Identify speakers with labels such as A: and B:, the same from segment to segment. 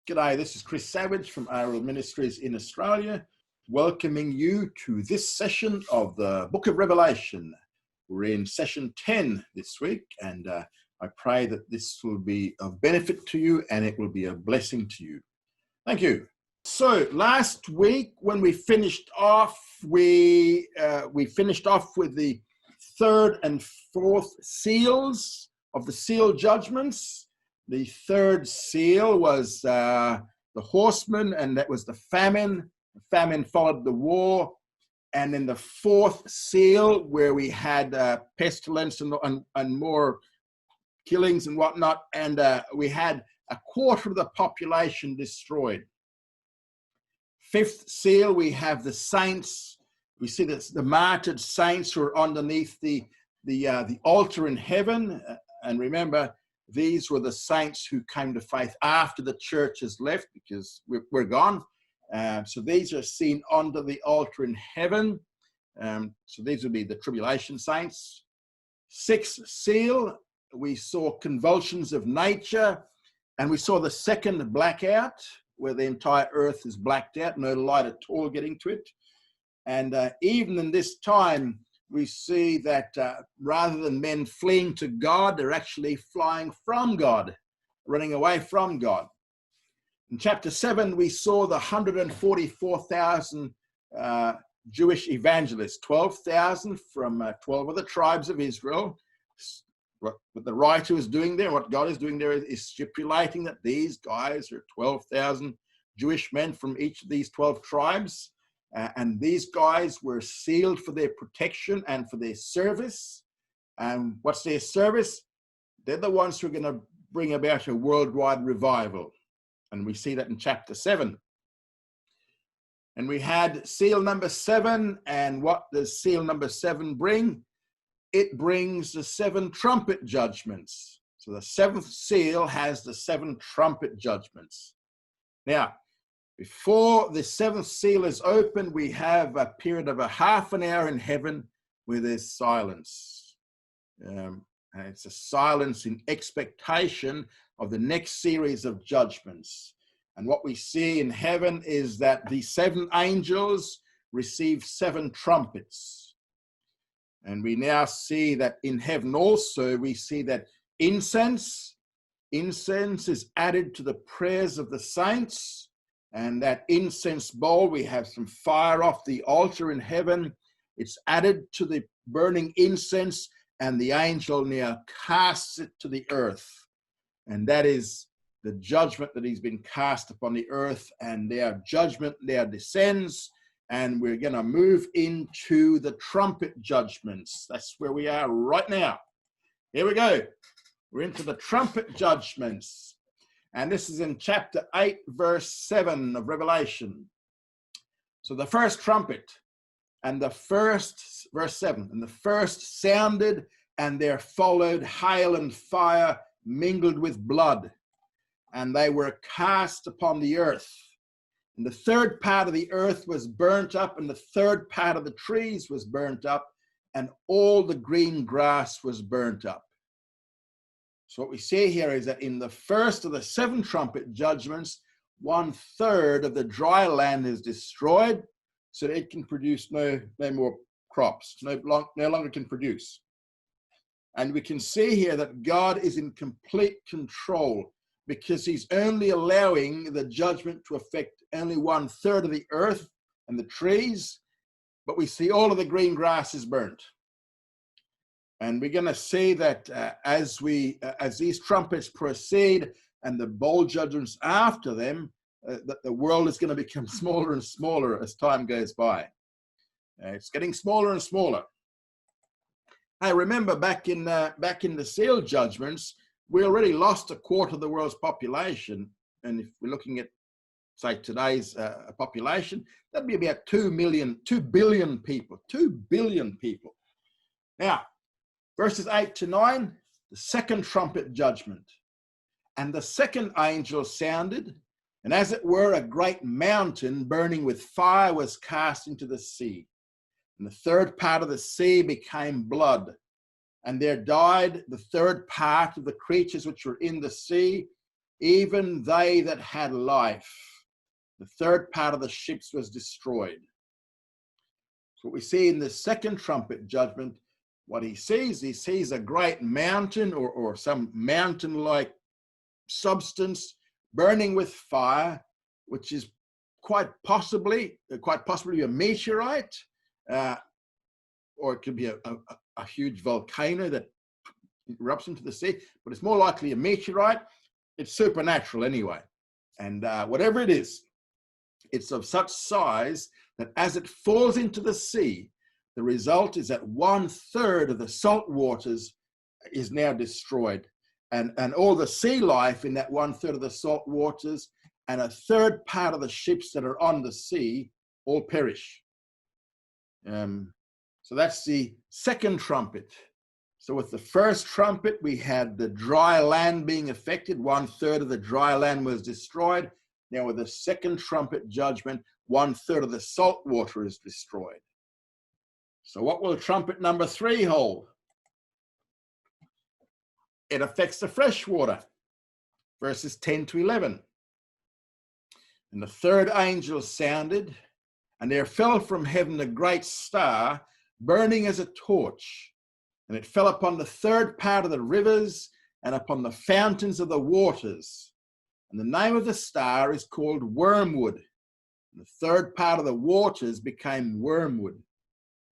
A: G'day, this is Chris Savage from RL Ministries in Australia, welcoming you to this session of the Book of Revelation. We're in session 10 this week, and I pray that this will be of benefit to you and it will be a blessing to you. Thank you. So last week when we finished off, we finished off with the third and fourth seals of the seal judgments. The third seal was the horseman, and that was the famine. The famine followed the war. And then the fourth seal, where we had pestilence and more killings and whatnot, and we had a quarter of the population destroyed. Fifth seal, we have the saints. We see the martyred saints who are underneath the altar in heaven. And remember, these were the saints who came to faith after the church has left, because we're gone. So these are seen under the altar in heaven. So these would be the tribulation saints. Sixth seal, we saw convulsions of nature, and we saw the second blackout, where the entire earth is blacked out, no light at all getting to it. And even in this time, we see that rather than men fleeing to God, they're actually flying from God, running away from God. In chapter 7, we saw the 144,000 Jewish evangelists, 12,000 from 12 of the tribes of Israel. What the writer is doing there, what God is doing there is stipulating that these guys are 12,000 Jewish men from each of these 12 tribes. And these guys were sealed for their protection and for their service. And what's their service? They're the ones who are going to bring about a worldwide revival. And we see that in chapter 7. And we had seal number 7. And what does seal number 7 bring? It brings the 7 trumpet judgments. So the 7th seal has the 7 trumpet judgments. Now, before the 7th seal is opened, we have a period of a half an hour in heaven where there's silence. And it's a silence in expectation of the next series of judgments. And what we see in heaven is that the 7 angels receive 7 trumpets. And we now see that in heaven also, we see that incense is added to the prayers of the saints. And that incense bowl, we have some fire off the altar in heaven. It's added to the burning incense, and the angel now casts it to the earth. And that is the judgment that he's been cast upon the earth, and their judgment now descends, and we're going to move into the trumpet judgments. That's where we are right now. Here we go. We're into the trumpet judgments. And this is in chapter 8, verse 7 of Revelation. So the first trumpet, and the first, verse 7, and the first sounded, and there followed hail and fire mingled with blood, and they were cast upon the earth. And the third part of the earth was burnt up, and the third part of the trees was burnt up, and all the green grass was burnt up. So what we see here is that in the first of the 7 trumpet judgments, 1/3 of the dry land is destroyed, so that it can produce no more crops, no longer can produce. And we can see here that God is in complete control, because he's only allowing the judgment to affect only 1/3 of the earth and the trees, but we see all of the green grass is burnt. And we're going to see that as these trumpets proceed and the bowl judgments after them, that the world is going to become smaller and smaller as time goes by. It's getting smaller and smaller. Hey, remember back in the seal judgments, we already lost a quarter of the world's population. And if we're looking at, say, today's population, that'd be about 2 billion people. 2 billion people. Now, verses 8 to 9, the second trumpet judgment. And the second angel sounded, and as it were, a great mountain burning with fire was cast into the sea. And the third part of the sea became blood. And there died the third part of the creatures which were in the sea, even they that had life. The third part of the ships was destroyed. So what we see in the second trumpet judgment, what he sees a great mountain or some mountain-like substance burning with fire, which is quite possibly a meteorite, or it could be a huge volcano that erupts into the sea, but it's more likely a meteorite. It's supernatural anyway. And whatever it is, it's of such size that as it falls into the sea, the result is that 1/3 of the salt waters is now destroyed. And all the sea life in that 1/3 of the salt waters and 1/3 part of the ships that are on the sea all perish. So that's the second trumpet. So with the first trumpet, we had the dry land being affected. 1/3 of the dry land was destroyed. Now with the second trumpet judgment, 1/3 of the salt water is destroyed. So what will trumpet number 3 hold? It affects the fresh water, verses 10 to 11. And the third angel sounded, and there fell from heaven a great star, burning as a torch. And it fell upon the third part of the rivers and upon the fountains of the waters. And the name of the star is called Wormwood. And the third part of the waters became wormwood.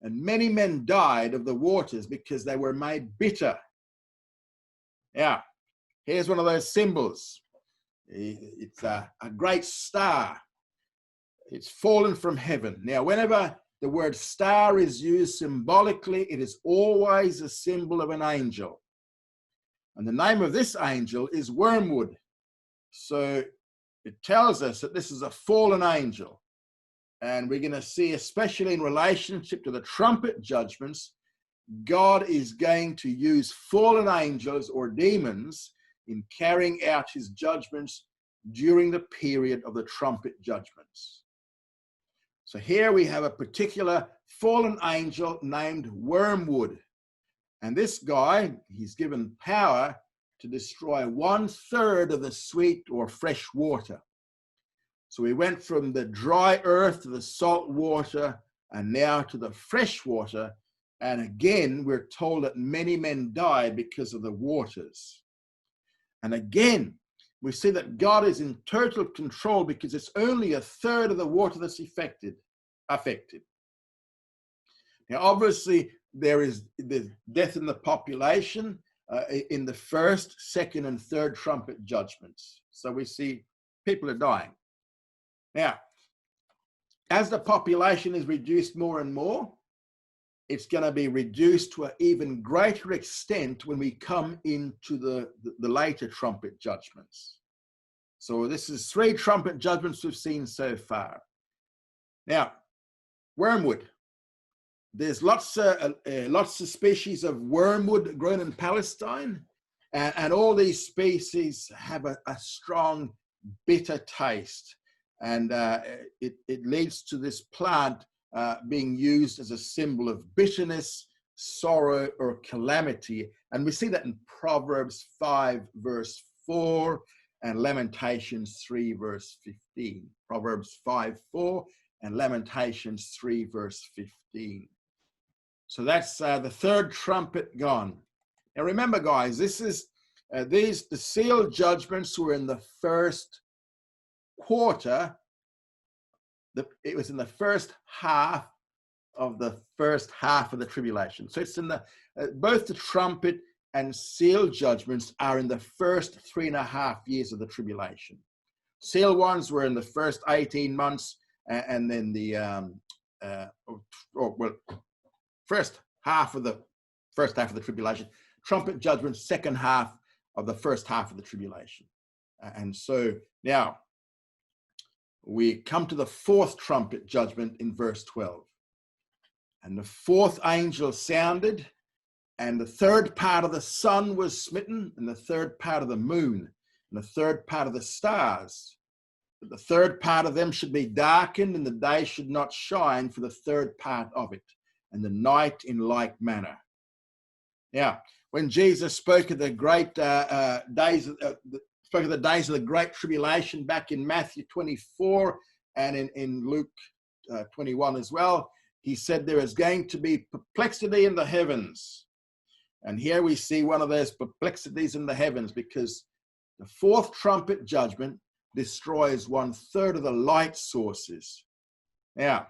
A: And many men died of the waters because they were made bitter. Yeah, here's one of those symbols. It's a great star. It's fallen from heaven. Now, whenever the word star is used symbolically, it is always a symbol of an angel. And the name of this angel is Wormwood. So it tells us that this is a fallen angel. And we're going to see, especially in relationship to the trumpet judgments, God is going to use fallen angels or demons in carrying out his judgments during the period of the trumpet judgments. So here we have a particular fallen angel named Wormwood. And this guy, he's given power to destroy 1/3 of the sweet or fresh water. So we went from the dry earth to the salt water and now to the fresh water. And again, we're told that many men died because of the waters. And again, we see that God is in total control because it's only 1/3 of the water that's affected. Now, obviously, there is the death in the population in the first, second, and third trumpet judgments. So we see people are dying. Now, as the population is reduced more and more, it's going to be reduced to an even greater extent when we come into the later trumpet judgments. So this is 3 trumpet judgments we've seen so far. Now, wormwood. There's lots of species of wormwood grown in Palestine, and all these species have a strong bitter taste, and it leads to this plant being used as a symbol of bitterness, sorrow, or calamity. And we see that in Proverbs 5, verse 4, and Lamentations 3, verse 15. Proverbs 5, 4, and Lamentations 3, verse 15. So that's the third trumpet gone. Now remember, guys, this is the sealed judgments were in the first quarter. It was in the first half of the tribulation. So it's in the both the trumpet and seal judgments are in the first 3.5 years of the tribulation. Seal ones were in the first 18 months, and then the first half of the tribulation. Trumpet judgments, second half of the first half of the tribulation. And so now we come to the fourth trumpet judgment in verse 12. And the fourth angel sounded, and the third part of the sun was smitten, and the third part of the moon, and the third part of the stars. But the third part of them should be darkened, and the day should not shine for the third part of it, and the night in like manner. Now, when Jesus spoke of the great days, the spoke of the days of the Great Tribulation back in Matthew 24 and in Luke 21 as well. He said there is going to be perplexity in the heavens. And here we see one of those perplexities in the heavens, because the fourth trumpet judgment destroys 1/3 of the light sources. Now,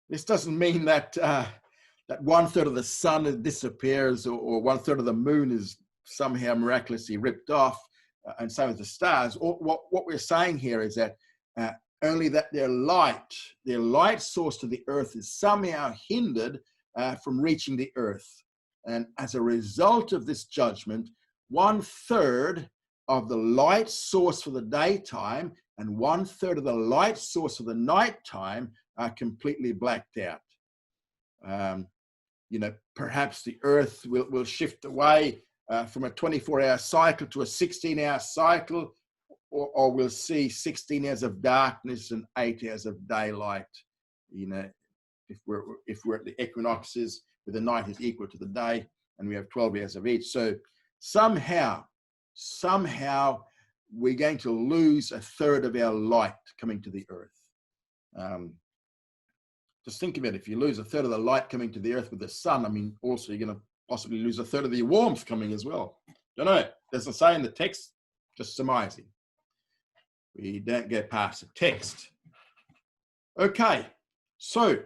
A: this doesn't mean that that 1/3 of the sun disappears, or 1/3 of the moon is somehow miraculously ripped off, and same as the stars. What we're saying here is that only that their light source to the earth is somehow hindered from reaching the earth. And as a result of this judgment, 1/3 of the light source for the daytime and 1/3 of the light source for the nighttime are completely blacked out. Perhaps the earth will shift away from a 24-hour cycle to a 16-hour cycle, or we'll see 16 hours of darkness and 8 hours of daylight. If we're at the equinoxes, where the night is equal to the day, and we have 12 hours of each. So somehow we're going to lose 1/3 of our light coming to the earth. Just think of it. If you lose 1/3 of the light coming to the earth with the sun, I mean, also you're going to possibly lose 1/3 of the warmth coming as well. Don't know. Doesn't say in the text, just surmising. We don't get past the text. Okay, so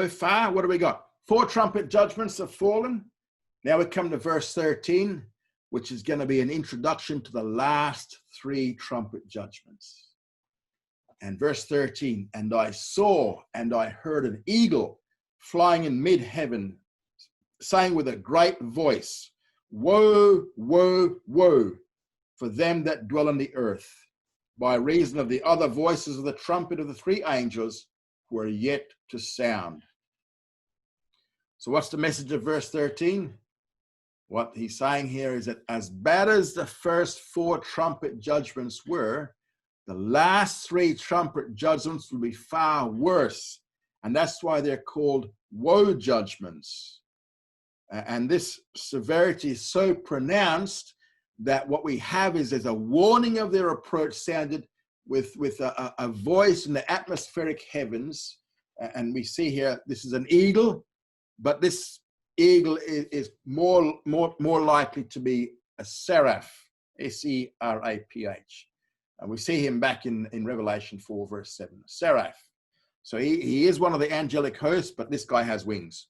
A: far, what do we got? 4 trumpet judgments have fallen. Now we come to verse 13, which is going to be an introduction to the last 3 trumpet judgments. And verse 13, and I saw and I heard an eagle flying in mid-heaven, saying with a great voice, Woe, woe, woe, for them that dwell on the earth, by reason of the other voices of the trumpet of the 3 angels who are yet to sound. So what's the message of verse 13? What he's saying here is that as bad as the first 4 trumpet judgments were, the last 3 trumpet judgments will be far worse. And that's why they're called woe judgments. And this severity is so pronounced that what we have is a warning of their approach sounded with a voice in the atmospheric heavens. And we see here, this is an eagle, but this eagle is more likely to be a seraph, S-E-R-A-P-H. And we see him back in Revelation 4, verse 7, seraph. So he is one of the angelic hosts, but this guy has wings.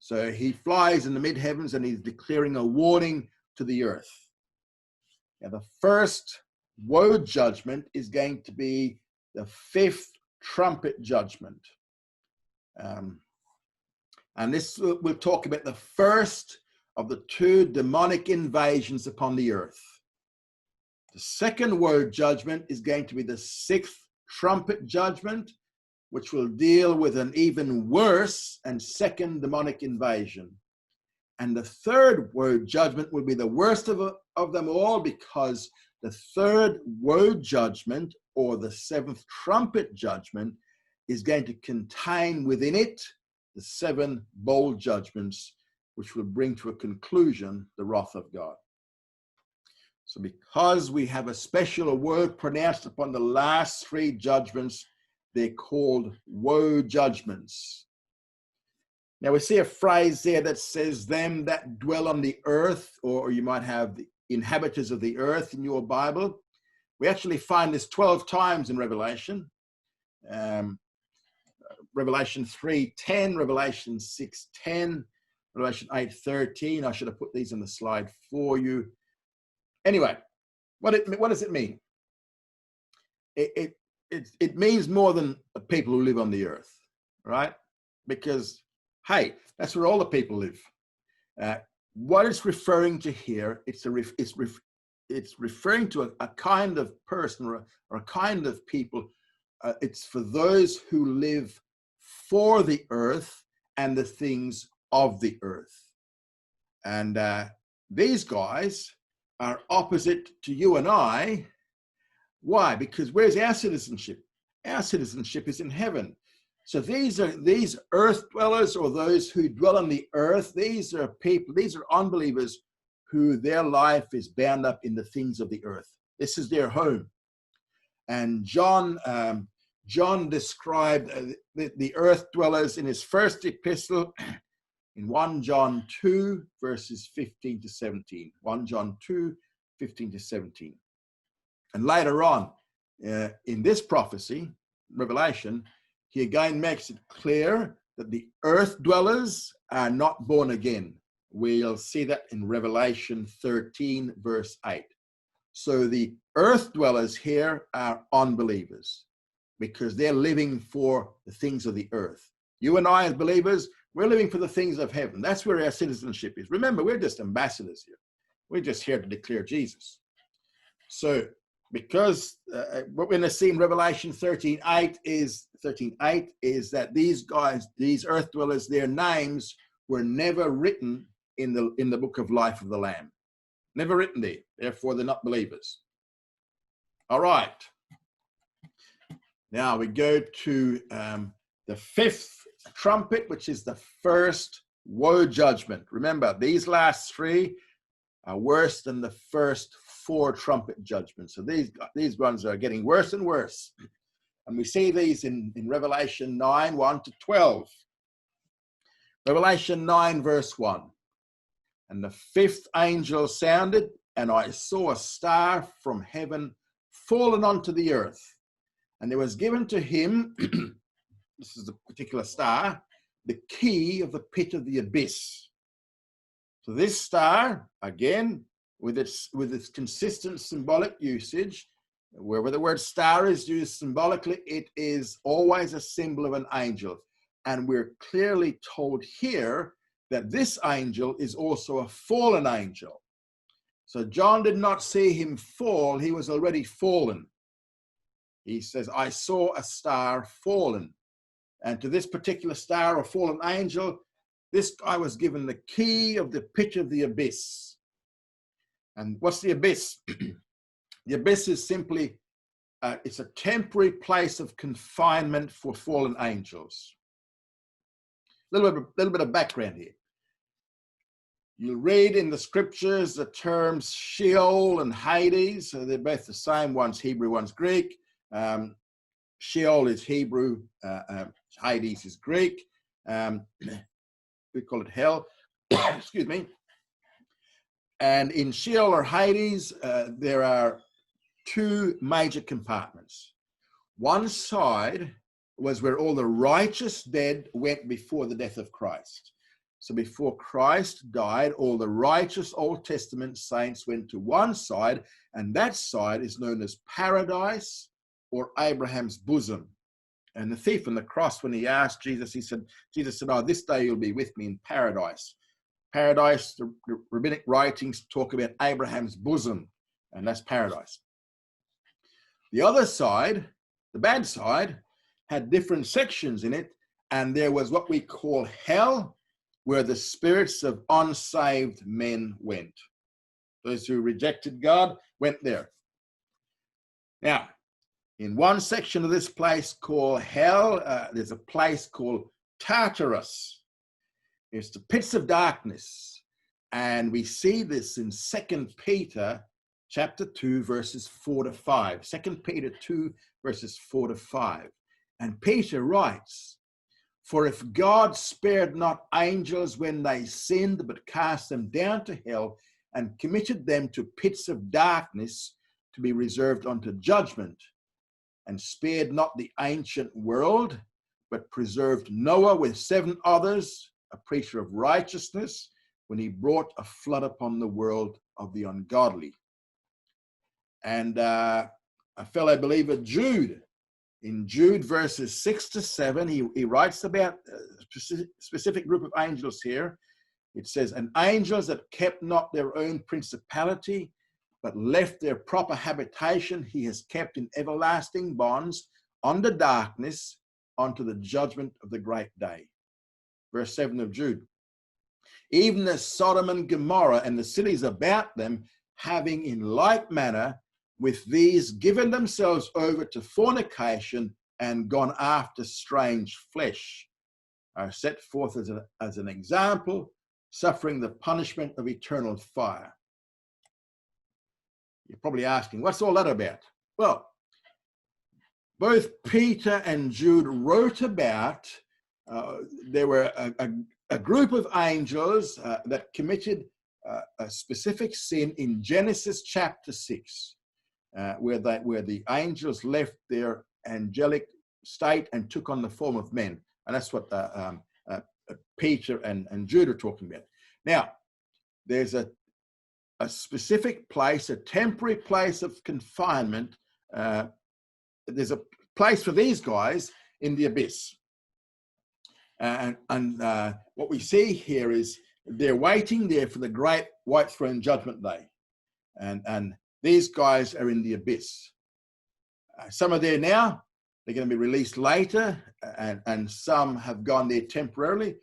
A: So he flies in the mid-heavens and he's declaring a warning to the earth. Now, the first woe judgment is going to be the 5th trumpet judgment. And this will talk about the first of the 2 demonic invasions upon the earth. The second woe judgment is going to be the 6th trumpet judgment, which will deal with an even worse and second demonic invasion. And the third woe judgment will be the worst of them all, because the third woe judgment, or the 7th trumpet judgment, is going to contain within it the 7 bowl judgments, which will bring to a conclusion the wrath of God. So because we have a special word pronounced upon the last 3 judgments, they're called woe judgments. Now we see a phrase there that says, them that dwell on the earth, or you might have the inhabitants of the earth in your Bible. We actually find this 12 times in Revelation. Revelation 3:10, Revelation 6:10, Revelation 8:13. I should have put these on the slide for you. Anyway, what does it mean? It means more than the people who live on the earth, right? Because, hey, that's where all the people live. What it's referring to here, it's referring to a kind of person or a kind of people. It's for those who live for the earth and the things of the earth. And these guys are opposite to you and I. Why? Because where's our citizenship? Our citizenship is in heaven. So these earth dwellers, or those who dwell on the earth, these are people, these are unbelievers who their life is bound up in the things of the earth. This is their home. And John described the earth dwellers in his first epistle in 1 John 2, verses 15 to 17. 1 John 2, 15 to 17. And later on, in this prophecy, Revelation, he again makes it clear that the earth dwellers are not born again. We'll see that in Revelation 13, verse 8. So the earth dwellers here are unbelievers because they're living for the things of the earth. You and I as believers, we're living for the things of heaven. That's where our citizenship is. Remember, we're just ambassadors here. We're just here to declare Jesus. So because what we're going to see in Revelation 13:8 is that these guys, these earth dwellers, their names were never written in the book of life of the Lamb. Never written there. Therefore, they're not believers. All right. Now we go to the fifth trumpet, which is the first woe judgment. Remember, these last three are worse than the first four trumpet judgments. So these ones are getting worse and worse. And we see these in Revelation 9, 1 to 12. Revelation 9, verse 1. And the fifth angel sounded, and I saw a star from heaven fallen onto the earth. And there was given to him, this is a particular star, the key of the pit of the abyss. So this star, again, with its consistent symbolic usage, wherever the word star is used symbolically, it is always a symbol of an angel. And we're clearly told here that this angel is also a fallen angel. So John did not see him fall, he was already fallen. He says, I saw a star fallen. And to this particular star or fallen angel, this guy was given the key of the pit of the abyss. And what's the abyss? The abyss is simply, it's a temporary place of confinement for fallen angels. A little bit of background here. You'll read in the scriptures the terms Sheol and Hades. So they're both the same. One's Hebrew, one's Greek. Sheol is Hebrew. Hades is Greek. We call it hell. Excuse me. And in Sheol or Hades, there are two major compartments. One side was where all the righteous dead went before the death of Christ. So before Christ died, all the righteous Old Testament saints went to one side, and that side is known as paradise or Abraham's bosom. And the thief on the cross, when he asked Jesus, Jesus said, oh, this day you'll be with me in paradise. Paradise, the rabbinic writings talk about Abraham's bosom, and that's paradise. The other side, the bad side, had different sections in it, and there was what we call hell, where the spirits of unsaved men went. Those who rejected God went there. Now, in one section of this place called hell, there's a place called Tartarus. It's the pits of darkness. And we see this in 2 Peter chapter 2, verses 4 to 5. 2 Peter 2, verses 4 to 5. And Peter writes, for if God spared not angels when they sinned, but cast them down to hell and committed them to pits of darkness to be reserved unto judgment, and spared not the ancient world, but preserved Noah with 7 others, a preacher of righteousness, when he brought a flood upon the world of the ungodly. And a fellow believer, Jude, in Jude verses 6 to 7, he writes about a specific group of angels here. It says, and angels that kept not their own principality, but left their proper habitation, he has kept in everlasting bonds under darkness unto the judgment of the great day. Verse 7 of Jude. Even as Sodom and Gomorrah and the cities about them, having in like manner with these given themselves over to fornication and gone after strange flesh, are set forth as an example, suffering the punishment of eternal fire. You're probably asking, what's all that about? Well, both Peter and Jude wrote about there were a group of angels that committed a specific sin in Genesis chapter 6, where the angels left their angelic state and took on the form of men. And that's what Peter and Jude are talking about. Now, there's a specific place, a temporary place of confinement. There's a place for these guys in the abyss. And what we see here is they're waiting there for the great white throne judgment day. And these guys are in the abyss. Some are there now. They're going to be released later. And some have gone there temporarily.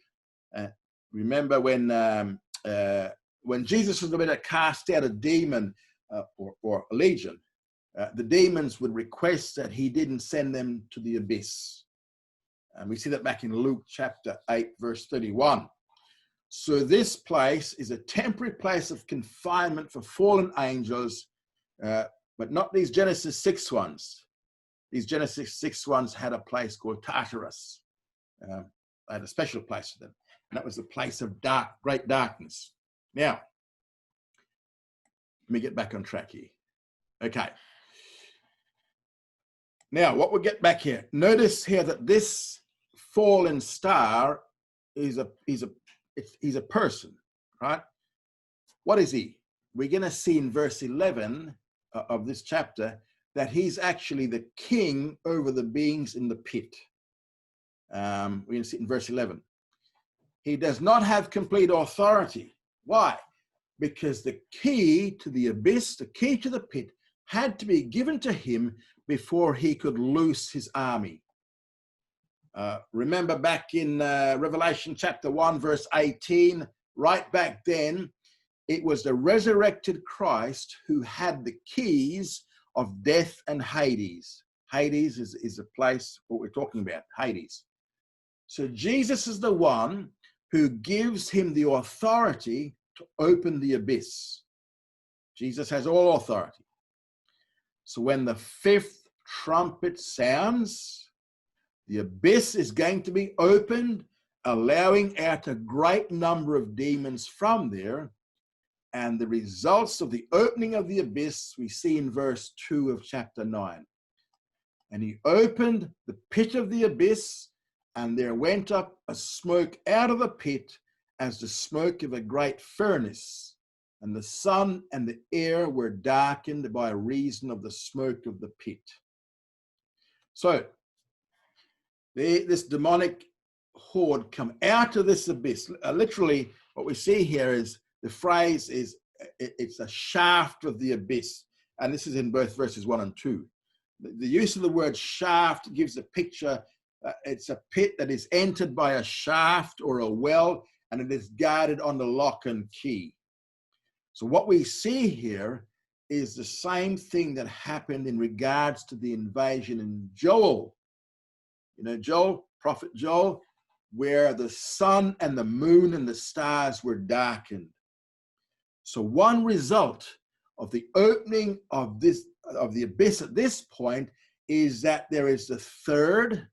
A: Remember when Jesus was about to cast out a demon or a legion, the demons would request that he didn't send them to the abyss. And we see that back in Luke chapter 8, verse 31. So this place is a temporary place of confinement for fallen angels, but not these Genesis 6 ones. These Genesis 6 ones had a place called Tartarus. They had a special place for them. And that was the place of great darkness. Now, let me get back on track here. Okay. Now, what we'll get back here. Notice here that this fallen star is he's a person, right? What is he? We're going to see in verse 11 of this chapter that he's actually the king over the beings in the pit. We're going to see it in verse 11. He does not have complete authority. Why? Because the key to the abyss, the key to the pit, had to be given to him before he could loose his army. Remember back in Revelation chapter 1, verse 18, right back then, it was the resurrected Christ who had the keys of death and Hades. Hades is a place, what we're talking about, Hades. So Jesus is the one who gives him the authority to open the abyss. Jesus has all authority. So when the fifth trumpet sounds, the abyss is going to be opened, allowing out a great number of demons from there. And the results of the opening of the abyss we see in verse 2 of chapter 9. And he opened the pit of the abyss, and there went up a smoke out of the pit as the smoke of a great furnace. And the sun and the air were darkened by reason of the smoke of the pit. So, this demonic horde come out of this abyss. Literally, what we see here is the phrase is, it's a shaft of the abyss. And this is in both verses 1 and 2. The use of the word shaft gives a picture. It's a pit that is entered by a shaft or a well, and it is guarded on the lock and key. So what we see here is the same thing that happened in regards to the invasion in Joel. You know, Joel, prophet Joel, where the sun and the moon and the stars were darkened. So one result of the opening of the abyss at this point is that there is the third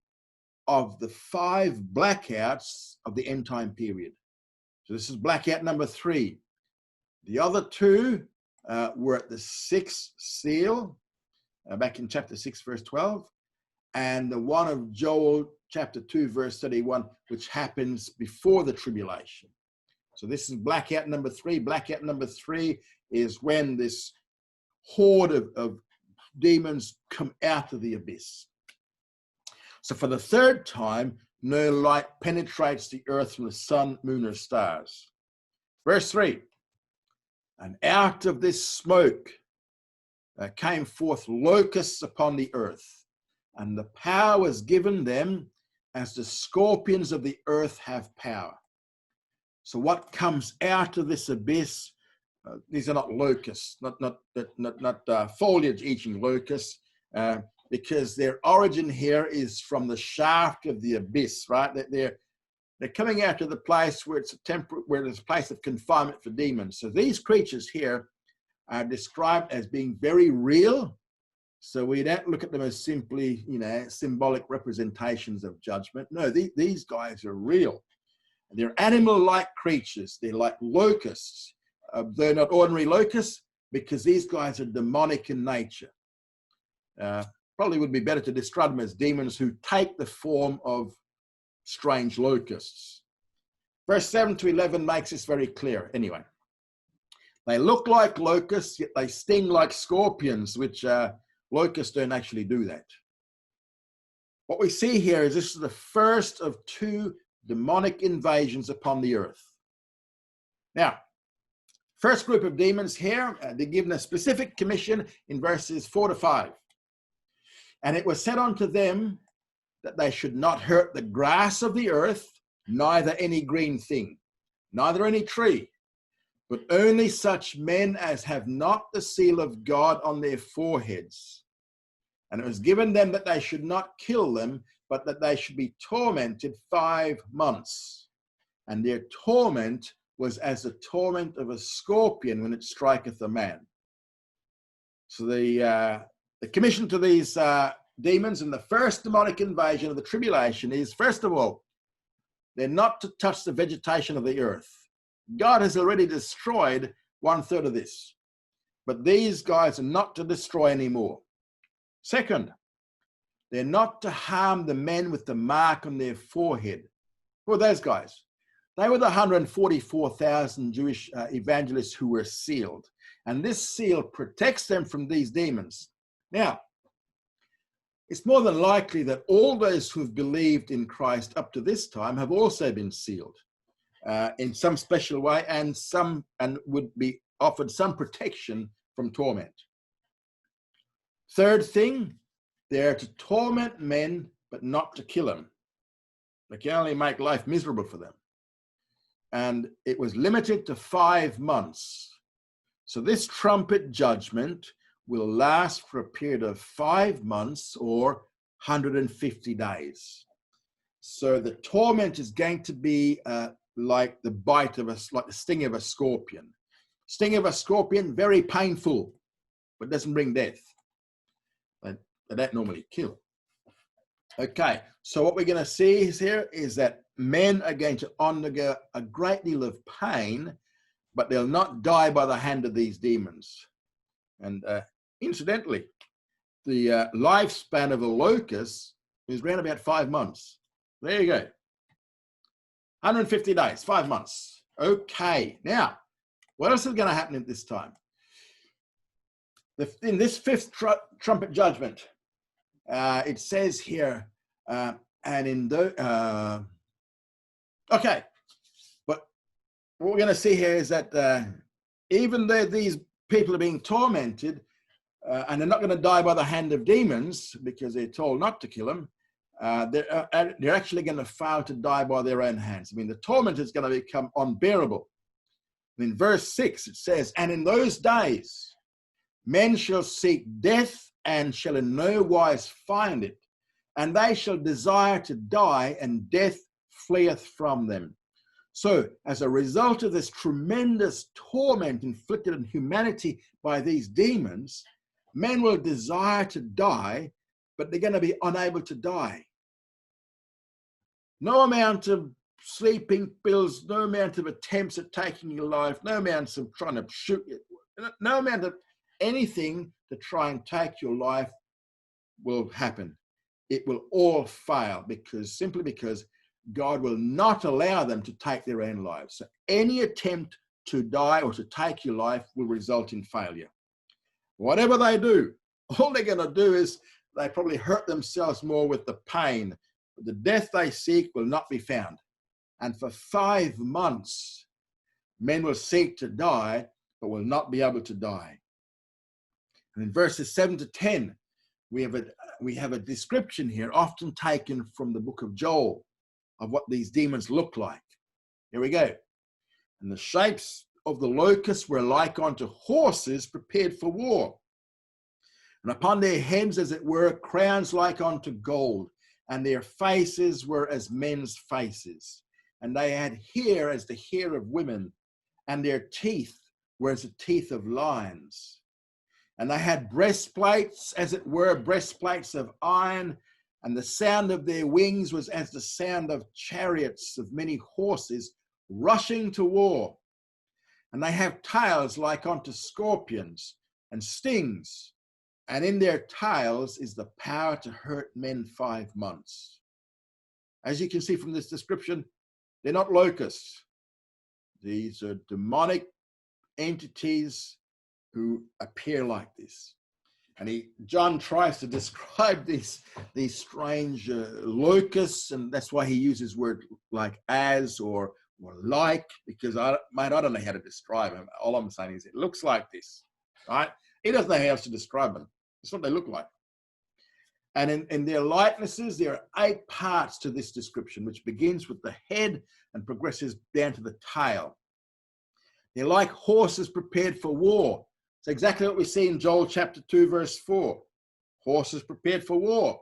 A: of the 5 blackouts of the end time period. So this is blackout number 3. The other 2 were at the 6th seal, back in chapter 6, verse 12, and the one of Joel chapter 2, verse 31, which happens before the tribulation. So this is blackout number 3. Blackout number 3 is when this horde of demons come out of the abyss. So for the third time, no light penetrates the earth from the sun, moon, or stars. Verse 3, and out of this smoke came forth locusts upon the earth, and the power was given them as the scorpions of the earth have power. So what comes out of this abyss, these are not locusts, not foliage-eating locusts, because their origin here is from the shaft of the abyss, right? They're coming out of the place where it's where there's a place of confinement for demons. So these creatures here are described as being very real. So we don't look at them as simply, symbolic representations of judgment. No, these guys are real. They're animal-like creatures. They're like locusts. They're not ordinary locusts because these guys are demonic in nature. Probably would be better to describe them as demons who take the form of strange locusts. Verse 7 to 11 makes this very clear. Anyway, they look like locusts, yet they sting like scorpions, which locusts don't actually do that. What we see here is this is the first of two demonic invasions upon the earth. Now, first group of demons here, they're given a specific commission in verses 4 to 5. And it was said unto them that they should not hurt the grass of the earth, neither any green thing, neither any tree, but only such men as have not the seal of God on their foreheads. And it was given them that they should not kill them, but that they should be tormented 5 months. And their torment was as the torment of a scorpion when it striketh a man. So the commission to these demons in the first demonic invasion of the tribulation is, first of all, they're not to touch the vegetation of the earth. God has already destroyed 1/3 of this, but these guys are not to destroy anymore. Second, they're not to harm the men with the mark on their forehead. Who are those guys? They were the 144,000 Jewish evangelists who were sealed, and this seal protects them from these demons. Now, it's more than likely that all those who've believed in Christ up to this time have also been sealed in some special way, and would be offered some protection from torment. Third thing, they're to torment men, but not to kill them. They can only make life miserable for them. And it was limited to 5 months. So this trumpet judgment will last for a period of 5 months or 150 days. So the torment is going to be like the bite of like the sting of a scorpion. Sting of a scorpion, very painful, but doesn't bring death. They don't normally kill. Okay, so what we're going to see here is that men are going to undergo a great deal of pain, but they'll not die by the hand of these demons. And incidentally, the lifespan of a locust is around about 5 months. There you go. 150 days, 5 months. Okay, now, what else is going to happen at this time? In this fifth trumpet judgment, it says here, and in the... okay, but what we're going to see here is that even though these people are being tormented, and they're not going to die by the hand of demons because they're told not to kill them, they're actually going to fail to die by their own hands. I mean, the torment is going to become unbearable. In verse 6, it says, and in those days, men shall seek death and shall in no wise find it, and they shall desire to die, and death fleeth from them. So, as a result of this tremendous torment inflicted on humanity by these demons, men will desire to die, but they're going to be unable to die. No amount of sleeping pills, no amount of attempts at taking your life, no amounts of trying to shoot you, no amount of anything to try and take your life will happen. It will all fail simply because God will not allow them to take their own lives. So any attempt to die or to take your life will result in failure. Whatever they do, all they're going to do is they probably hurt themselves more with the pain. But the death they seek will not be found. And for 5 months, men will seek to die, but will not be able to die. And in verses 7 to 10, we have a description here, often taken from the book of Joel, of what these demons look like. Here we go. And the shapes of the locusts were like unto horses prepared for war. And upon their heads, as it were, crowns like unto gold, and their faces were as men's faces. And they had hair as the hair of women, and their teeth were as the teeth of lions. And they had breastplates, as it were, breastplates of iron, and the sound of their wings was as the sound of chariots of many horses rushing to war. And they have tails like unto scorpions and stings, and in their tails is the power to hurt men 5 months. As you can see from this description, they're not locusts. These are demonic entities who appear like this. And John tries to describe these strange locusts, and that's why he uses word like as or like, because I don't know how to describe them. All I'm saying is it looks like this, right? He doesn't know how else to describe them. That's what they look like. And in their likenesses, there are 8 parts to this description, which begins with the head and progresses down to the tail. They're like horses prepared for war. It's exactly what we see in Joel chapter 2, verse 4. Horses prepared for war.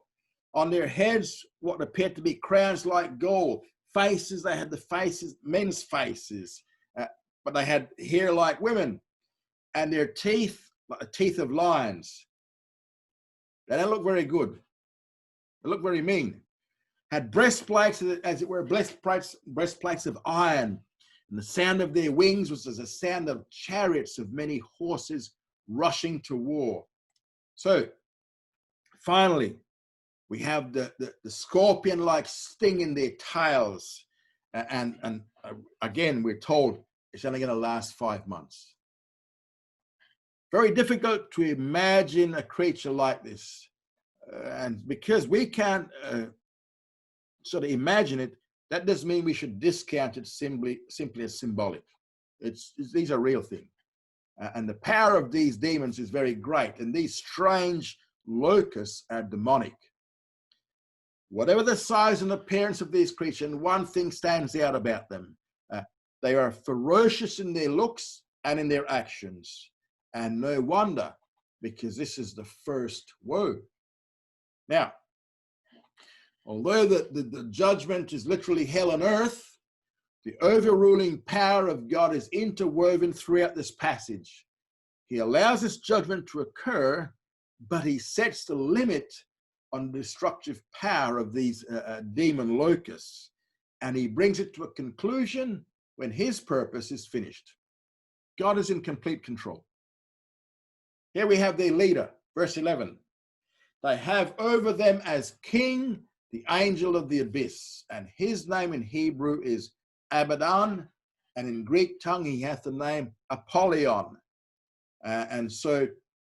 A: On their heads, what appeared to be crowns like gold. Faces, they had the faces, men's faces, but they had hair like women. And their teeth, like teeth of lions. They don't look very good. They look very mean. Had breastplates, as it were, breastplates of iron. And the sound of their wings was as a sound of chariots of many horses rushing to war. So, finally, we have the scorpion-like sting in their tails. And again, we're told it's only going to last 5 months. Very difficult to imagine a creature like this. And because we can't sort of imagine it, that doesn't mean we should discount it simply as symbolic. These are real things. And the power of these demons is very great. And these strange locusts are demonic. Whatever the size and appearance of these creatures, one thing stands out about them. They are ferocious in their looks and in their actions. And no wonder, because this is the first woe. Now, although the judgment is literally hell on earth, the overruling power of God is interwoven throughout this passage. He allows this judgment to occur, but he sets the limit on the destructive power of these demon locusts, and he brings it to a conclusion when his purpose is finished. God is in complete control. Here we have their leader, verse 11. They have over them as king the angel of the abyss, and his name in Hebrew is Abaddon, and in Greek tongue he hath the name Apollyon. And so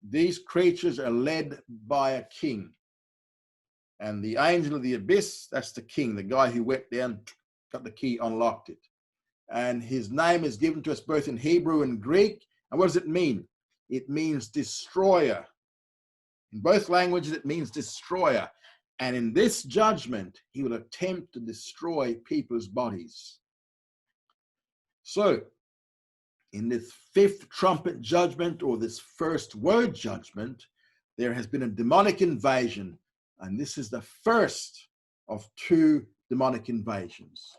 A: these creatures are led by a king. And the angel of the abyss, that's the king, the guy who went down, got the key, unlocked it. And his name is given to us both in Hebrew and Greek. And what does it mean? It means destroyer. In both languages, it means destroyer. And in this judgment, he will attempt to destroy people's bodies. So, in this 5th trumpet judgment, or this first woe judgment, there has been a demonic invasion. And this is the first of 2 demonic invasions.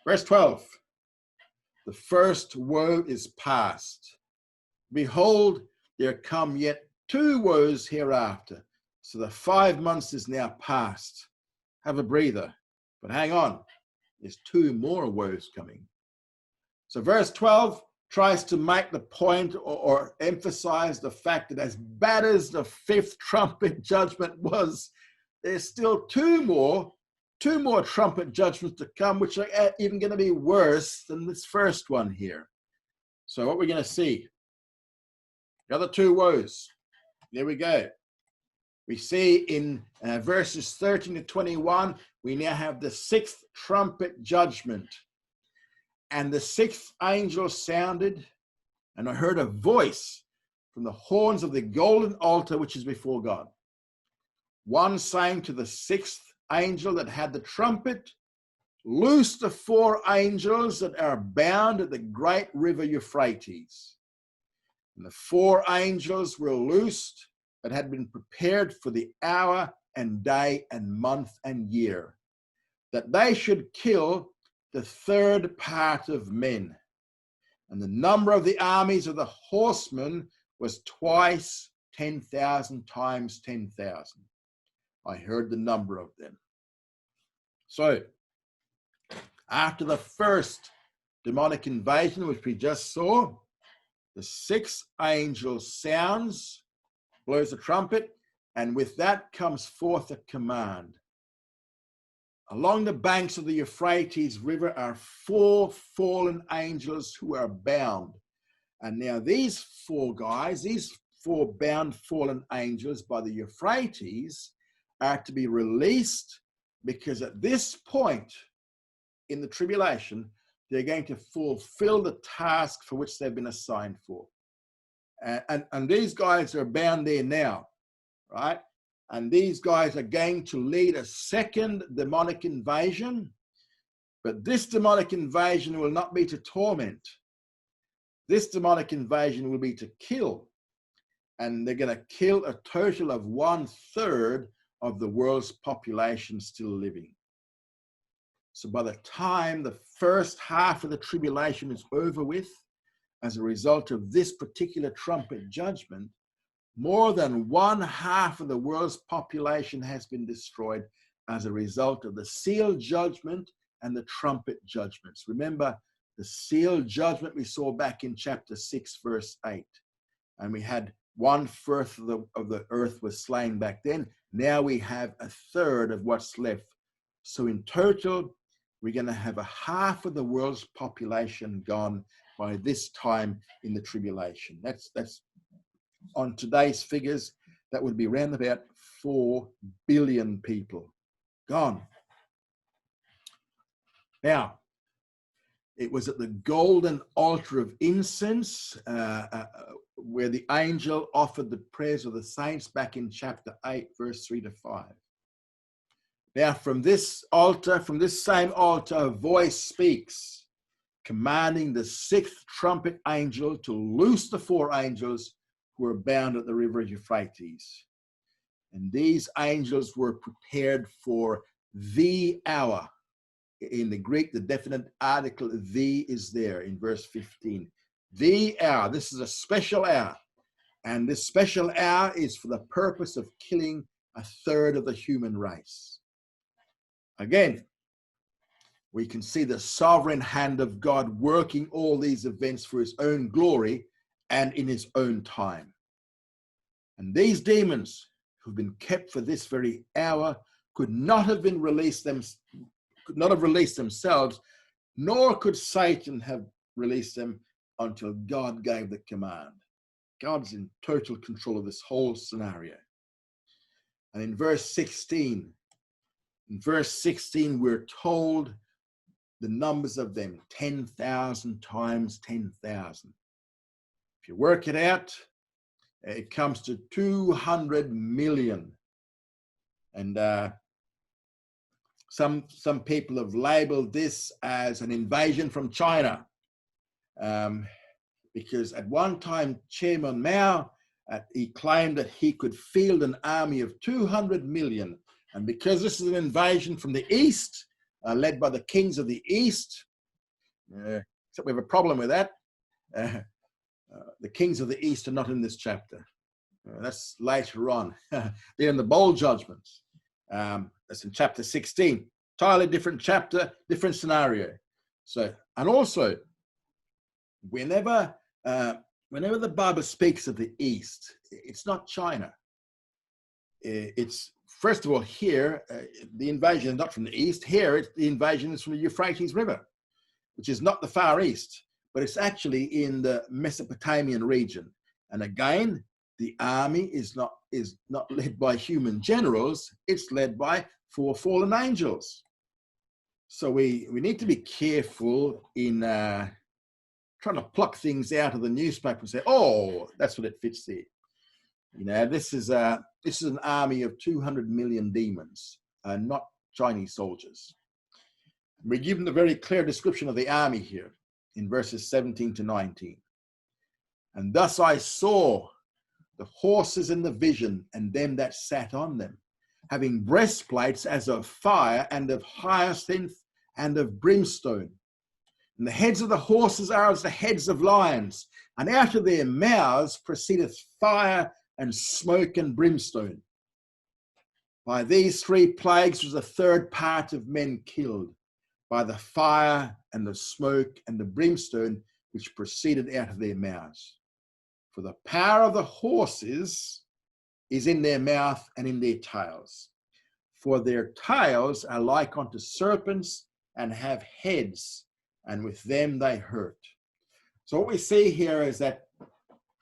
A: Verse 12. The first woe is past. Behold, there come yet 2 woes hereafter. So the 5 months is now past. Have a breather. But hang on. There's 2 more woes coming. So verse 12 tries to make the point or emphasize the fact that as bad as the 5th trumpet judgment was, there's still 2 more trumpet judgments to come, which are even going to be worse than this first one here. So what we're going to see, the other 2 woes. There we go. We see in verses 13 to 21, we now have the 6th trumpet judgment. And the 6th angel sounded, and I heard a voice from the horns of the golden altar which is before God. One saying to the 6th angel that had the trumpet, loose the 4 angels that are bound at the great river Euphrates. And the 4 angels were loosed that had been prepared for the hour and day and month and year, that they should kill the 3rd part of men, And the number of the armies of the horsemen was twice 10,000 times 10,000. I heard the number of them. So, after the first demonic invasion, which we just saw, the sixth angel sounds, blows the trumpet, and with that comes forth a command. Along the banks of the Euphrates River are 4 fallen angels who are bound. And now these 4 guys, these 4 bound fallen angels by the Euphrates are to be released, because at this point in the tribulation, they're going to fulfill the task for which they've been assigned for. And these guys are bound there now, right? And these guys are going to lead a second demonic invasion. But this demonic invasion will not be to torment. This demonic invasion will be to kill. And they're going to kill a total of 1/3 of the world's population still living. So by the time the first half of the tribulation is over with, as a result of this particular trumpet judgment, more than 1/2 of the world's population has been destroyed as a result of the seal judgment and the trumpet judgments. Remember, the seal judgment we saw back in chapter 6, verse 8. And we had 1/4 of the earth was slain back then. Now we have 1/3 of what's left. So in total, we're going to have 1/2 of the world's population gone by this time in the tribulation. That's on today's figures, that would be around about 4 billion people gone. Now, it was at the golden altar of incense where the angel offered the prayers of the saints back in chapter 8, verse 3 to 5. Now, from this altar, from this same altar, a voice speaks, commanding the 6th trumpet angel to loose the 4 angels who were bound at the river Euphrates. And these angels were prepared for the hour. In the Greek, the definite article, the, is there in verse 15. The hour. This is a special hour. And this special hour is for the purpose of killing 1/3 of the human race. Again, we can see the sovereign hand of God working all these events for his own glory and in his own time. And these demons who've been kept for this very hour could not have released themselves, nor could Satan have released them until God gave the command. God's in total control of this whole scenario. And in verse 16, we're told the numbers of them, 10,000 times 10,000. If you work it out, it comes to 200 million. And some people have labeled this as an invasion from China. Because at one time, Chairman Mao, he claimed that he could field an army of 200 million. And because this is an invasion from the east, led by the kings of the east, except we have a problem with that. The kings of the east are not in this chapter. That's later on. They're in the bowl judgments. That's in chapter 16. Entirely different chapter, different scenario. So, and also, whenever the Bible speaks of the east, it's not China. It's, first of all, here, the invasion is not from the east. Here, the invasion is from the Euphrates River, which is not the Far East, but it's actually in the Mesopotamian region. And again, the army is not led by human generals. It's led by 4 fallen angels. So we need to be careful in trying to pluck things out of the newspaper and say, oh, that's what it fits there. You know, this is an army of 200 million demons, not Chinese soldiers. We're given a very clear description of the army here in verses 17 to 19. And thus I saw the horses in the vision and them that sat on them, having breastplates as of fire and of hyacinth and of brimstone. And the heads of the horses are as the heads of lions, and out of their mouths proceedeth fire and smoke and brimstone. By these three plagues was a third part of men killed, by the fire and the smoke and the brimstone which proceeded out of their mouths. For the power of the horses is in their mouth and in their tails. For their tails are like unto serpents and have heads, and with them they hurt. So what we see here is that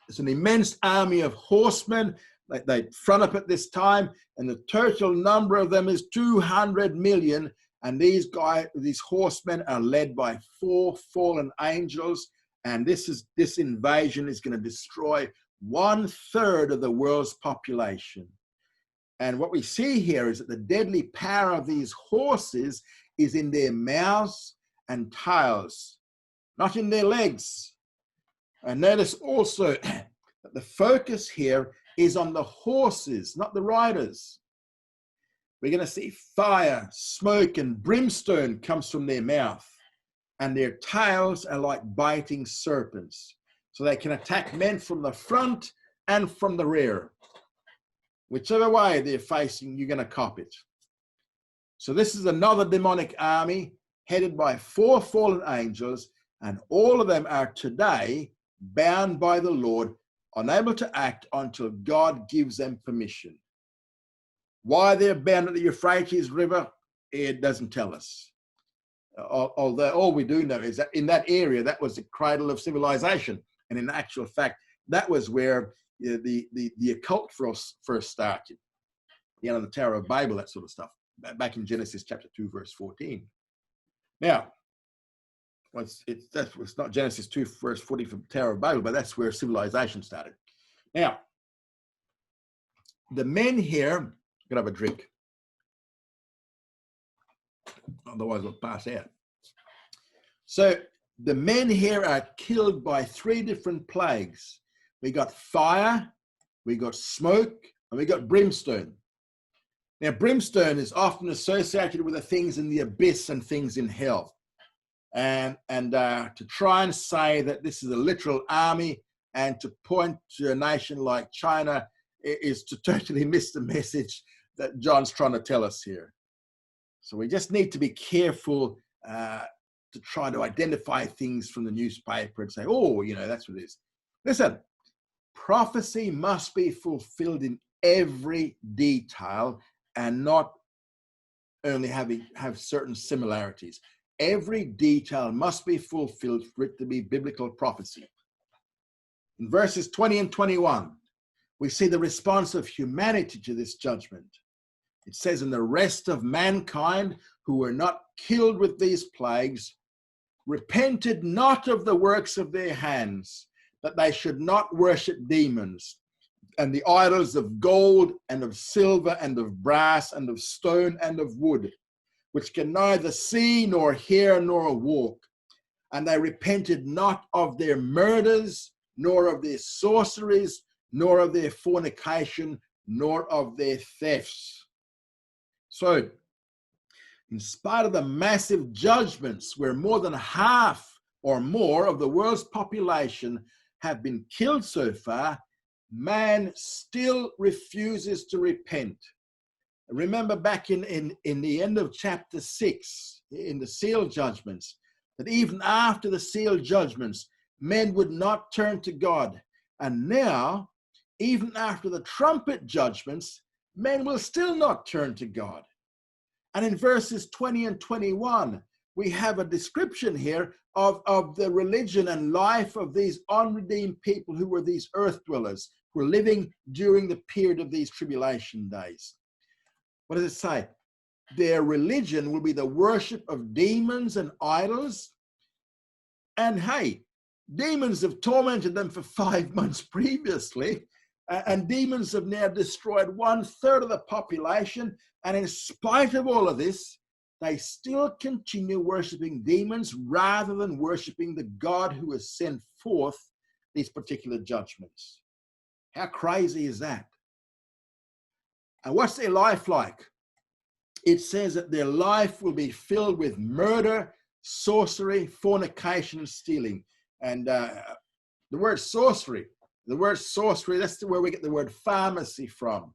A: it's an immense army of horsemen. They front up at this time, and the total number of them is 200 million. And these horsemen are led by 4 fallen angels. And this invasion is going to destroy 1/3 of the world's population. And what we see here is that the deadly power of these horses is in their mouths and tails, not in their legs. And notice also that the focus here is on the horses, not the riders. We're going to see fire, smoke, and brimstone comes from their mouth, and their tails are like biting serpents. So they can attack men from the front and from the rear. Whichever way they're facing, you're going to cop it. So this is another demonic army headed by 4 fallen angels, and all of them are today bound by the Lord, unable to act until God gives them permission. Why they're bound at the Euphrates River, it doesn't tell us. Although all we do know is that in that area, that was the cradle of civilization. And in actual fact, that was where the occult first started. The Tower of Babel, that sort of stuff, back in Genesis chapter 2, verse 14. Now, it's not Genesis 2, verse 40 from Tower of Babel, but that's where civilization started. Now, the men here, I'm going to have a drink. Otherwise, we'll pass out. So the men here are killed by 3 different plagues. We got fire, we got smoke, and we got brimstone. Now, brimstone is often associated with the things in the abyss and things in hell. And to try and say that this is a literal army and to point to a nation like China is to totally miss the message that John's trying to tell us here. So we just need to be careful to try to identify things from the newspaper and say, oh, that's what it is. Listen, prophecy must be fulfilled in every detail and not only have certain similarities. Every detail must be fulfilled for it to be biblical prophecy. In verses 20 and 21, we see the response of humanity to this judgment. It says, and the rest of mankind who were not killed with these plagues repented not of the works of their hands, that they should not worship demons and the idols of gold and of silver and of brass and of stone and of wood, which can neither see nor hear nor walk. And they repented not of their murders, nor of their sorceries, nor of their fornication, nor of their thefts. So, in spite of the massive judgments where more than half or more of the world's population have been killed so far, man still refuses to repent. Remember back in the end of chapter 6, in the seal judgments, that even after the seal judgments, men would not turn to God. And now, even after the trumpet judgments, men will still not turn to God. And in verses 20 and 21, we have a description here of the religion and life of these unredeemed people who were these earth dwellers, who were living during the period of these tribulation days. What does it say? Their religion will be the worship of demons and idols. And hey, demons have tormented them for 5 months previously, and demons have now destroyed 1/3 of the population. And in spite of all of this, they still continue worshiping demons rather than worshiping the God who has sent forth these particular judgments. How crazy is that? And what's their life like? It says that their life will be filled with murder, sorcery, fornication, and stealing. And the word sorcery, that's where we get the word pharmacy from.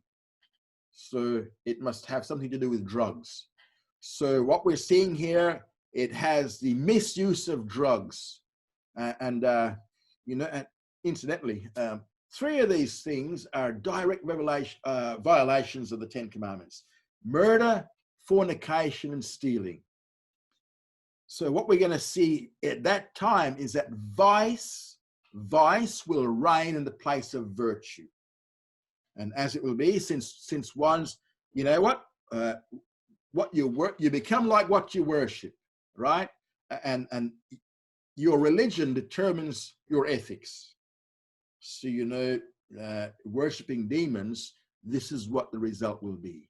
A: So it must have something to do with drugs. So what we're seeing here, it has the misuse of drugs. And incidentally, 3 of these things are direct violations of the 10 Commandments: murder, fornication, and stealing. So what we're going to see at that time is that vice will reign in the place of virtue. And as it will be, since one's, what you become like what you worship, right? And your religion determines your ethics. So, worshiping demons, this is what the result will be.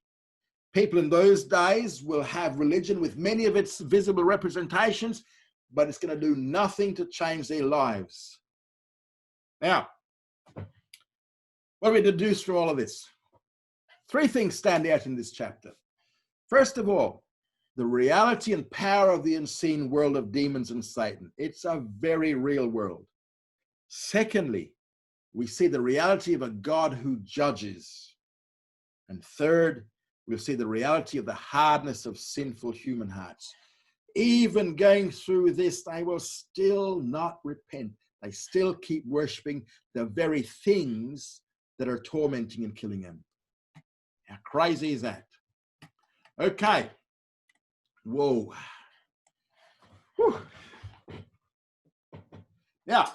A: People in those days will have religion with many of its visible representations, but it's going to do nothing to change their lives. Now, what do we deduce from all of this? 3 things stand out in this chapter. First of all, the reality and power of the unseen world of demons and Satan. It's a very real world. Secondly, we see the reality of a God who judges. And third, we'll see the reality of the hardness of sinful human hearts. Even going through this, they will still not repent. They still keep worshiping the very things that are tormenting and killing them. How crazy is that? Okay. Whoa. Whew. Now,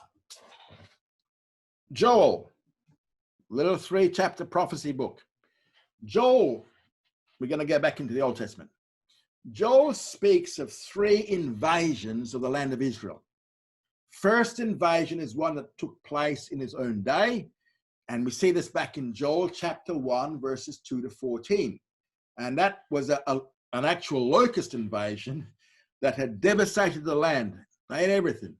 A: Joel, little 3-chapter prophecy book. Joel, we're going to go back into the Old Testament. Joel speaks of 3 invasions of the land of Israel. First invasion is one that took place in his own day. And we see this back in Joel chapter 1, verses 2 to 14. And that was an actual locust invasion that had devastated the land, made everything.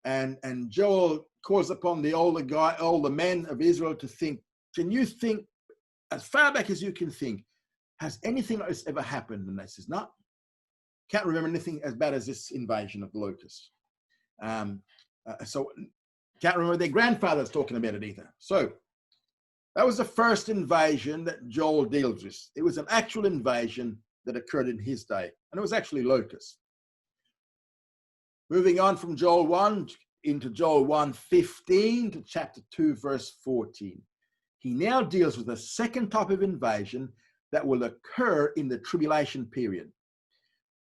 A: And Joel calls upon the older men of Israel to think, can you think as far back as you can think, has anything like this ever happened? And they says, no, can't remember anything as bad as this invasion of the locusts. So can't remember their grandfathers talking about it either. So that was the first invasion that Joel deals with. It was an actual invasion that occurred in his day, and it was actually locusts. Moving on from Joel 1 into Joel 1:15 to chapter 2, verse 14. He now deals with a second type of invasion that will occur in the tribulation period.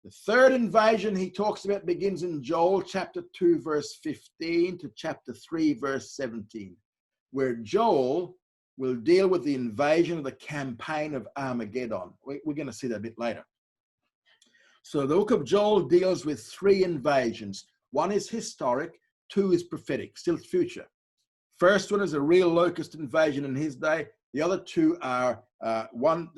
A: The third invasion he talks about begins in Joel chapter 2, verse 15 to chapter 3, verse 17, where Joel will deal with the invasion of the campaign of Armageddon. We're going to see that a bit later. So the book of Joel deals with 3 invasions. 1 is historic, 2 is prophetic, still future. First one is a real locust invasion in his day. The other 2 are one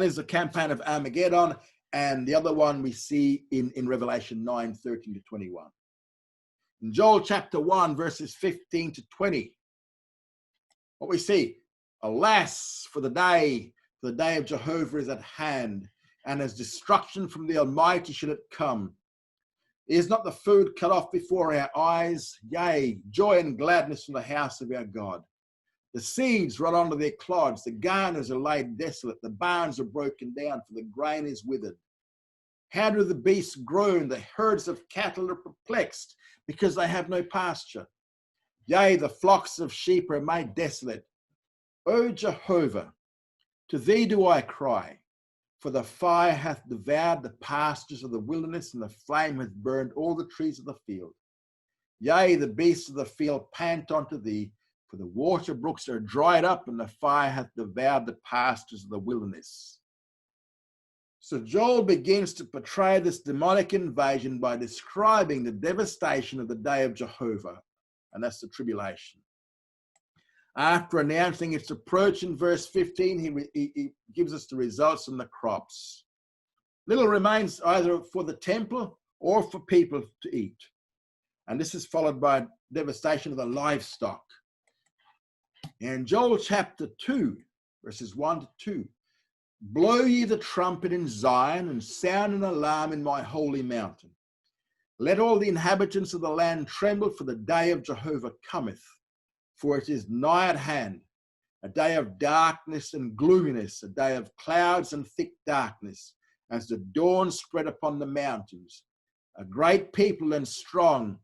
A: is the campaign of Armageddon, and the other one we see in Revelation 9:13 to 21. In Joel chapter 1, verses 15 to 20, what we see, alas, for the day of Jehovah is at hand, and as destruction from the Almighty shall it come. Is not the food cut off before our eyes? Yea, joy and gladness from the house of our God. The seeds run onto their clods, the garners are laid desolate, the barns are broken down, for the grain is withered. How do the beasts groan? The herds of cattle are perplexed, because they have no pasture. Yea, the flocks of sheep are made desolate. O Jehovah, to thee do I cry, for the fire hath devoured the pastures of the wilderness, and the flame hath burned all the trees of the field. Yea, the beasts of the field pant unto thee, for the water brooks are dried up, and the fire hath devoured the pastures of the wilderness. So Joel begins to portray this demonic invasion by describing the devastation of the day of Jehovah, and that's the tribulation. After announcing its approach in verse 15, he gives us the results from the crops. Little remains either for the temple or for people to eat. And this is followed by devastation of the livestock. In Joel chapter 2, verses 1 to 2, Blow ye the trumpet in Zion, and sound an alarm in my holy mountain. Let all the inhabitants of the land tremble, for the day of Jehovah cometh, for it is nigh at hand, a day of darkness and gloominess, a day of clouds and thick darkness, as the dawn spread upon the mountains. A great people and strong,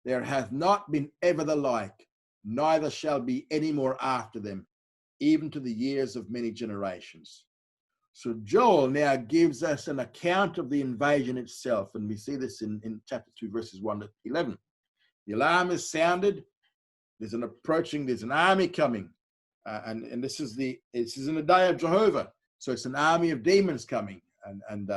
A: there hath not been ever the like, neither shall be any more after them, even to the years of many generations. So Joel now gives us an account of the invasion itself, and we see this in chapter 2, verses 1 to 11. The alarm is sounded. There's an army coming, and this is in the day of Jehovah. So it's an army of demons coming, and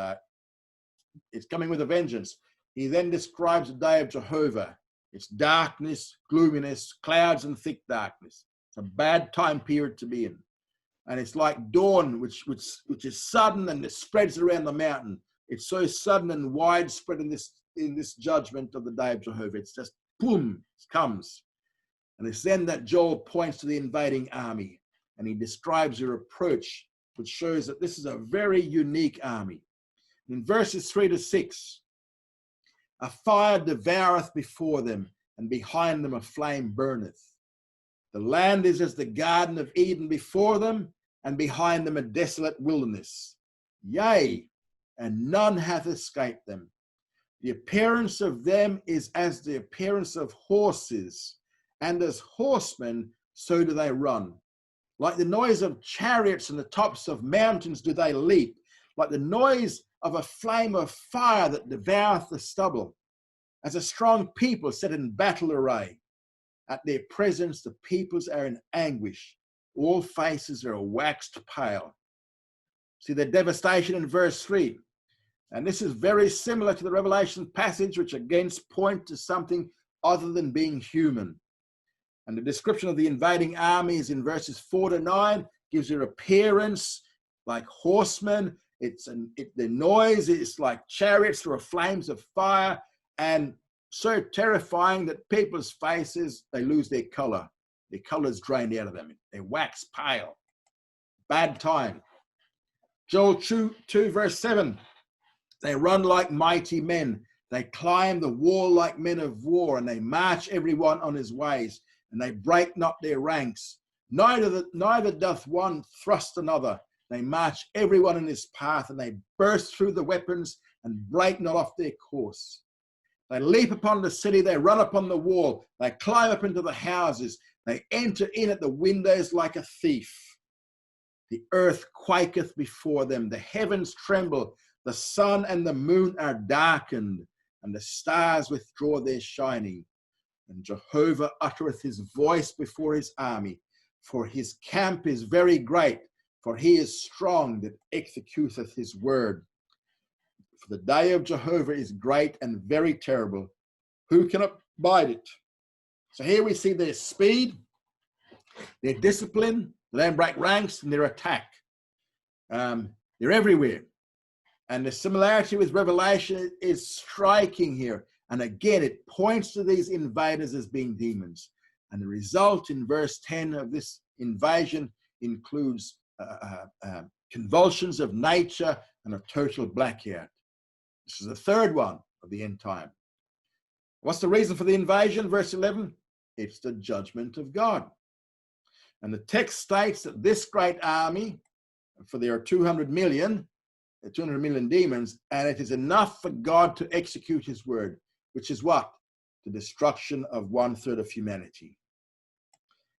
A: it's coming with a vengeance. He then describes the day of Jehovah. It's darkness, gloominess, clouds, and thick darkness. It's a bad time period to be in. And it's like dawn, which is sudden, and it spreads around the mountain. It's so sudden and widespread in this judgment of the day of Jehovah. It's just boom, it comes. And it's then that Joel points to the invading army, and he describes their approach, which shows that this is a very unique army. In verses 3 to 6, a fire devoureth before them, and behind them a flame burneth. The land is as the Garden of Eden before them, and behind them a desolate wilderness. Yea, and none hath escaped them. The appearance of them is as the appearance of horses, and as horsemen, so do they run. Like the noise of chariots and the tops of mountains do they leap, like the noise of a flame of fire that devoureth the stubble. As a strong people set in battle array, at their presence the peoples are in anguish. All faces are waxed pale. See the devastation in verse 3. And this is very similar to the Revelation passage, which again points to something other than being human. And the description of the invading armies in verses 4 to 9 gives their appearance like horsemen. The noise is like chariots through flames of fire, and so terrifying that people's faces, they lose their color. Their color's drained out of them. They wax pale. Bad time. Joel 2 verse 7. They run like mighty men. They climb the wall like men of war, and they march everyone on his ways, and they break not their ranks. Neither doth one thrust another. They march everyone in his path, and they burst through the weapons and break not off their course. They leap upon the city, they run upon the wall, they climb up into the houses, they enter in at the windows like a thief. The earth quaketh before them, the heavens tremble, the sun and the moon are darkened, and the stars withdraw their shining. And Jehovah uttereth his voice before his army, for his camp is very great, for he is strong that executeth his word. For the day of Jehovah is great and very terrible. Who can abide it? So here we see their speed, their discipline, they don't break ranks, and their attack. They're everywhere. And the similarity with Revelation is striking here. And again, it points to these invaders as being demons. And the result in verse 10 of this invasion includes convulsions of nature and a total blackout. This is the third one of the end time. What's the reason for the invasion? Verse 11, it's the judgment of God. And the text states that this great army, for there are 200 million demons, and it is enough for God to execute his word, which is what? The destruction of 1/3 of humanity.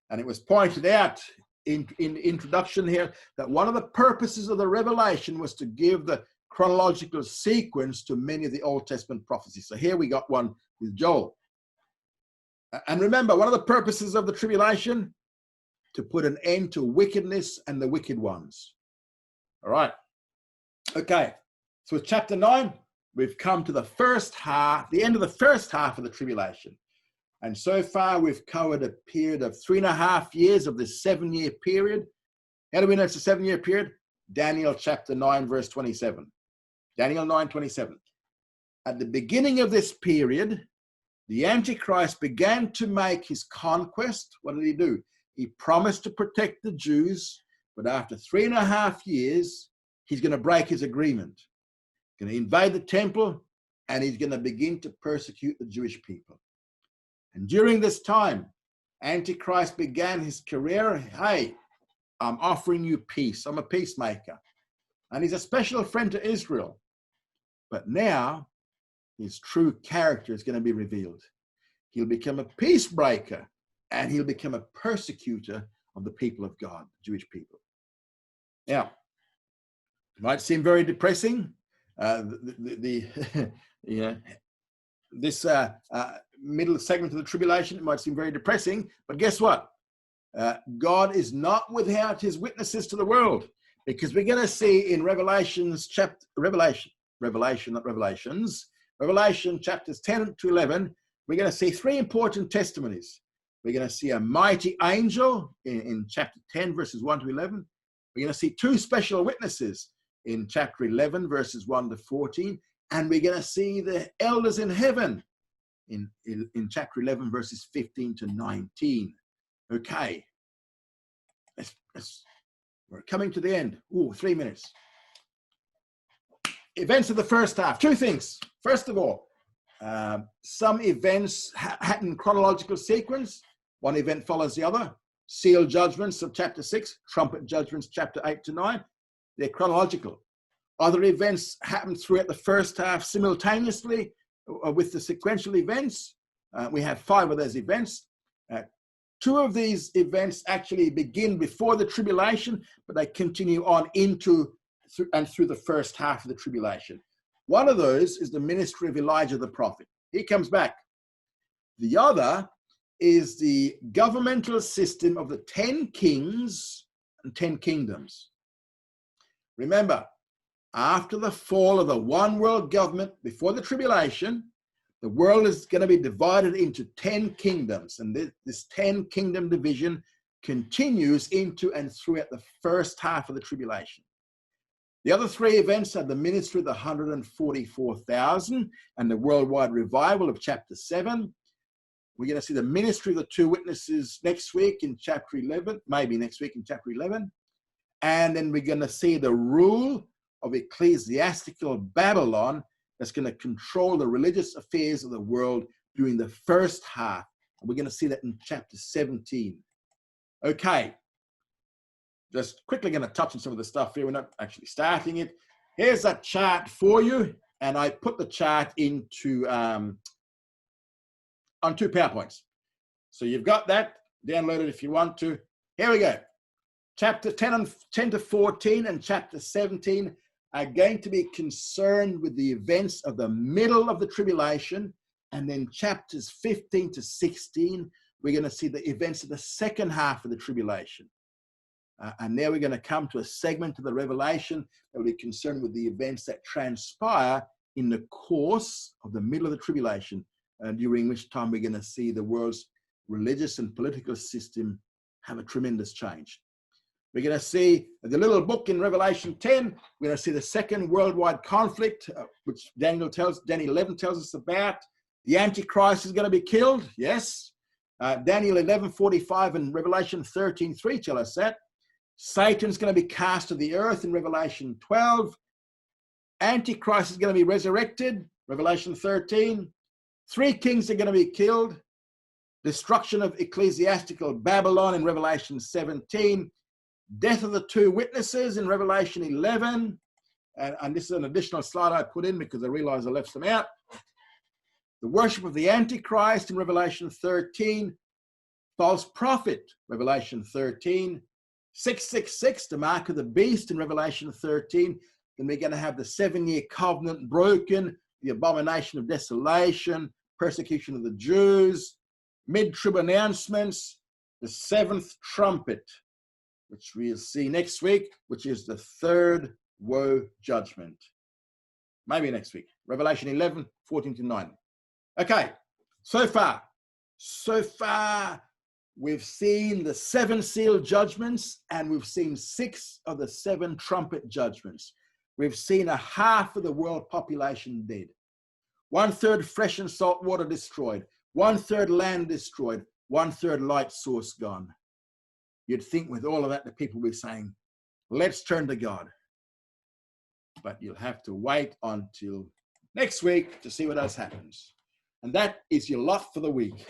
A: And it was pointed out in the introduction here that one of the purposes of the revelation was to give the chronological sequence to many of the Old Testament prophecies. So here we got one with Joel. And remember, one of the purposes of the tribulation, to put an end to wickedness and the wicked ones. All right. Okay. So with chapter 9, we've come to the first half, the end of the first half of the tribulation. And so far, we've covered a period of 3.5 years of this 7-year period. How do we know it's a 7-year period? Daniel chapter 9, verse 27. Daniel 9:27. At the beginning of this period, the Antichrist began to make his conquest. What did he do? He promised to protect the Jews, but after 3.5 years, he's going to break his agreement. He's going to invade the temple, and he's going to begin to persecute the Jewish people. And during this time, Antichrist began his career. Hey, I'm offering you peace. I'm a peacemaker. And he's a special friend to Israel. But now his true character is going to be revealed. He'll become a peace breaker, and he'll become a persecutor of the people of God, the Jewish people. Now, it might seem very depressing. This middle segment of the tribulation, it might seem very depressing, but guess what? God is not without his witnesses to the world, because we're going to see in Revelation chapters 10 to 11, we're going to see three important testimonies. We're going to see a mighty angel in chapter 10, verses 1 to 11. We're going to see two special witnesses in chapter 11, verses 1 to 14. And we're going to see the elders in heaven in chapter 11, verses 15 to 19. Okay. We're coming to the end. 3 minutes. Events of the first half. Two things. First of all, some events happen in chronological sequence. One event follows the other. Seal judgments of chapter 6, trumpet judgments chapter 8 to 9. They're chronological. Other events happen throughout the first half simultaneously with the sequential events. We have 5 of those events. 2 of these events actually begin before the tribulation, but they continue on through the first half of the tribulation. One of those is the ministry of Elijah the prophet. He comes back. The other is the governmental system of the 10 kings and 10 kingdoms. Remember, after the fall of the one world government before the tribulation, the world is going to be divided into 10 kingdoms. And this 10 kingdom division continues into and throughout the first half of the tribulation. The other 3 events are the ministry of the 144,000 and the worldwide revival of chapter 7. We're going to see the ministry of the 2 witnesses next week in chapter 11, maybe next week in chapter 11. And then we're going to see the rule of ecclesiastical Babylon that's going to control the religious affairs of the world during the first half. And we're going to see that in chapter 17. Okay. Just quickly going to touch on some of the stuff here. We're not actually starting it. Here's a chart for you. And I put the chart into on 2 PowerPoints. So you've got that. Download it if you want to. Here we go. Chapter 10 to 14 and chapter 17 are going to be concerned with the events of the middle of the tribulation. And then chapters 15 to 16, we're going to see the events of the second half of the tribulation. And now we're going to come to a segment of the Revelation that will be concerned with the events that transpire in the course of the middle of the tribulation, during which time we're going to see the world's religious and political system have a tremendous change. We're going to see the little book in Revelation 10. We're going to see the second worldwide conflict, which Daniel 11 tells us about. The Antichrist is going to be killed. Yes. Daniel 11:45 and Revelation 13:3 tell us that. Satan's going to be cast to the earth in Revelation 12. Antichrist is going to be resurrected, Revelation 13. 3 kings are going to be killed. Destruction of ecclesiastical Babylon in Revelation 17. Death of the 2 witnesses in Revelation 11. And this is an additional slide I put in because I realized I left some out. The worship of the Antichrist in Revelation 13. False prophet, Revelation 13. 666, the mark of the beast in Revelation 13. Then we're going to have the 7-year covenant broken, the abomination of desolation, persecution of the Jews, mid-trib announcements, the 7th trumpet, which we'll see next week, which is the 3rd woe judgment. Maybe next week. Revelation 11, 14 to 9. Okay, so far, we've seen the 7 seal judgments, and we've seen 6 of the 7 trumpet judgments. We've seen a half of the world population dead. 1/3 fresh and salt water destroyed. 1/3 land destroyed. 1/3 light source gone. You'd think with all of that, the people would be saying, let's turn to God. but you'll have to wait until next week to see what else happens. And that is your lot for the week.